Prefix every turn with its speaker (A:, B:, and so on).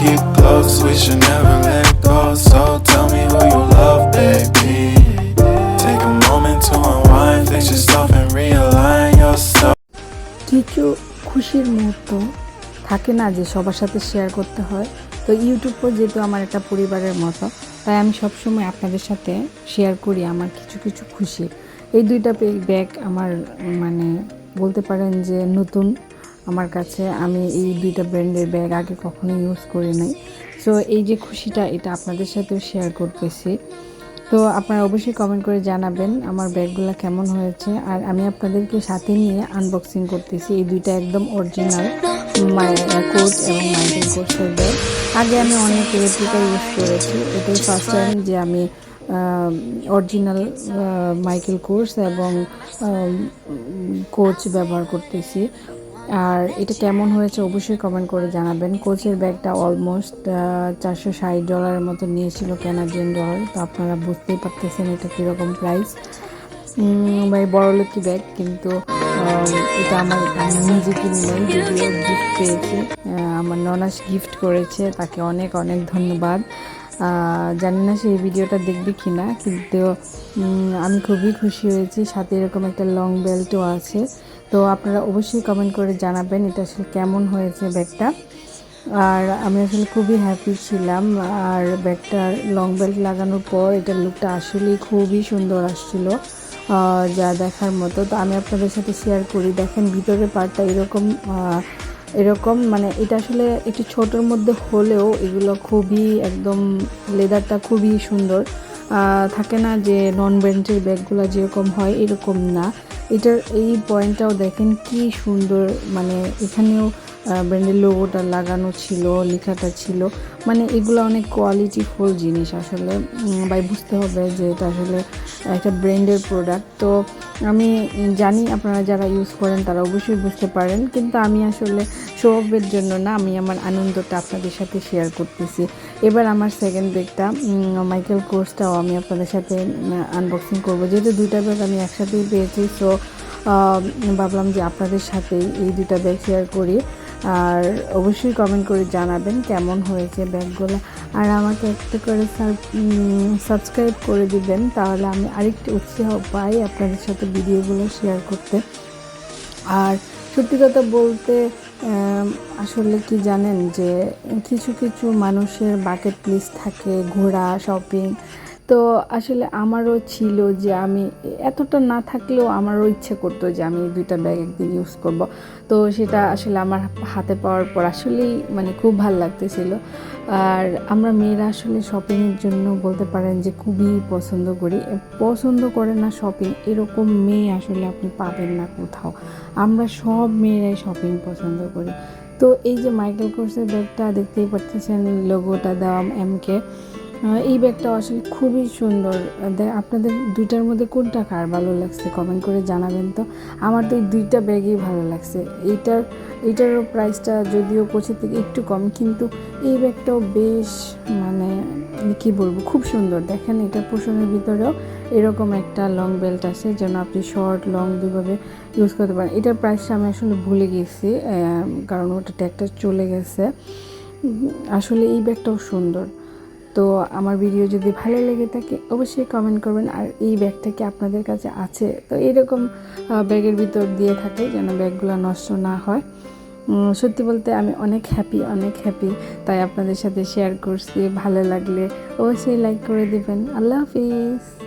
A: you close, we should never let go. So tell me who you love, baby. Take a moment to unwind, fix yourself and realign yourself.
B: কিছু খুশির মুহূর্ত থাকে না যে সবার সাথে শেয়ার করতে হয়। তো ইউটিউবও যেহেতু আমার একটা পরিবারের মতো, তাই আমি সবসময় আপনাদের সাথে শেয়ার করি আমার কিছু কিছু খুশি। এই দুইটা ব্যাগ আমার মানে বলতে পারেন যে নতুন আমার কাছে। আমি এই দুইটা ব্র্যান্ডের ব্যাগ আগে কখনো ইউজ করি নাই। সো এই যে খুশিটা, এটা আপনাদের সাথেও শেয়ার করতেছি। তো আপনারা অবশ্যই কমেন্ট করে জানাবেন আমার ব্যাগগুলো কেমন হয়েছে। আর আমি আপনাদেরকে সাথে নিয়ে আনবক্সিং করতেছি এই দুইটা একদম অরিজিনাল কোচ এবং মাইকেল কোর্সের ব্যাগ। আগে আমি অনেক রেপ্লিকা ইউজ করেছি, এটাই ফার্স্ট টাইম যে আমি অরিজিনাল মাইকেল কোর্স এবং কোচ ব্যবহার করতেছি। আর এটা কেমন হয়েছে অবশ্যই কমেন্ট করে জানাবেন। কোচের ব্যাগটা অলমোস্ট $460 মতো নিয়েছিল, কানাডিয়ান ডলার। তো আপনারা বুঝতেই পারতেছেন এটা কীরকম প্রাইস। ভাই বড়লোকি ব্যাগ, কিন্তু এটা আমি নিজে কিনি নাই, যদিও গিফট পেয়েছি। আমার ননাস গিফট করেছে, তাকে অনেক অনেক ধন্যবাদ। জানি না সেই ভিডিওটা দেখবে কি না, কিন্তু আমি খুবই খুশি হয়েছি। সাথে এরকম একটা লং বেল্টও আছে। তো আপনারা অবশ্যই কমেন্ট করে জানাবেন এটা আসলে কেমন হয়েছে ব্যাগটা। আর আমি আসলে খুবই হ্যাপি ছিলাম। আর ব্যাগটার লং বেল্ট লাগানোর পর এটার লুকটা আসলেই খুবই সুন্দর আসছিল, যা দেখার মতো। তো আমি আপনাদের সাথে শেয়ার করি। দেখেন ভিতরের পার্টটা এরকম মানে এটা আসলে একটু ছোটোর মধ্যে হলেও এগুলো খুবই একদম লেদারটা খুবই সুন্দর। থাকে না যে নন ব্র্যান্ডের ব্যাগগুলো যেরকম হয়, এরকম না। এটার এই পয়েন্টটাও দেখেন কি সুন্দর, মানে এখানেও ব্র্যান্ডের লোগোটা লাগানো ছিল, লেখাটা ছিল। মানে এগুলো অনেক কোয়ালিটিফুল জিনিস আসলে। ভাই বুঝতে হবে যে এটা আসলে একটা ব্র্যান্ডের প্রোডাক্ট। তো আমি জানি আপনারা যারা ইউজ করেন তারা অবশ্যই বুঝতে পারেন, কিন্তু আমি আসলে শো অফের জন্য না, আমি আমার আনন্দটা আপনাদের সাথে শেয়ার করতেছি। এবার আমার সেকেন্ড ব্যাগটা মাইকেল কোর্সটাও আমি আপনাদের সাথে আনবক্সিং করব, যেহেতু দুইটা ব্যাগ আমি একসাথেই পেয়েছি। সো ভাবলাম যে আপনাদের সাথে এই দুইটা ব্যাগ শেয়ার করি। আর অবশ্যই কমেন্ট করে জানাবেন কেমন হয়েছে ব্যাগগুলো। আর আমাকে একটা করে সাবস্ক্রাইব করে দিবেন, তাহলে আমি আরেকটু উৎসাহ পাই আপনাদের সাথে ভিডিওগুলো শেয়ার করতে। আর সত্যি কথা বলতে আসলে কি জানেন যে কিছু কিছু মানুষের বাকেট লিস্ট থাকে, ঘোরা, শপিং। তো আসলে আমারও ছিল যে আমি এতটা না থাকলেও আমারও ইচ্ছে করতো যে আমি দুইটা ব্যাগ একদিন ইউজ করব। তো সেটা আসলে আমার হাতে পাওয়ার পর আসলেই মানে খুব ভালো লাগতেছিল। আর আমরা মেয়েরা আসলে শপিংয়ের জন্য বলতে পারেন যে খুবই পছন্দ করে না শপিং, এরকম মেয়ে আসলে আপনি পাবেন না কোথাও। আমরা সব মেয়েরাই শপিং পছন্দ করি। তো এই যে মাইকেল কোর্সের ব্যাগটা দেখতেই পাচ্ছেন, লোগোটা দেওয়া MK, এই ব্যাগটা আসলে খুবই সুন্দর। আপনাদের দুইটার মধ্যে কোনটা কার ভালো লাগছে কমেন্ট করে জানাবেন। তো আমার তো এই দুইটা ব্যাগই ভালো লাগছে। এইটারও প্রাইসটা যদিও কোচের থেকে একটু কম, কিন্তু এই ব্যাগটাও বেশ মানে কী বলবো, খুব সুন্দর। দেখেন এটার পোষণের ভিতরেও এরকম একটা লং বেল্ট আছে, যেন আপনি শর্ট লং দুইভাবে ইউজ করতে পারেন। এটার প্রাইসটা আমি আসলে ভুলে গেছি, কারণ ওটা ট্যাগটা চলে গেছে। আসলে এই ব্যাগটাও সুন্দর। তো আমার ভিডিও যদি ভালো লেগে থাকে অবশ্যই কমেন্ট করবেন। আর এই ব্যাগটা কি আপনাদের কাছে আছে? তো এরকম ব্যাগের ভিতর দিয়ে থাকে যেন ব্যাগগুলো নষ্ট না হয়। সত্যি বলতে আমি অনেক হ্যাপি। তাই আপনাদের সাথে শেয়ার করছি। ভালো লাগলে অবশ্যই লাইক করে দিবেন। আল্লাহ হাফিজ।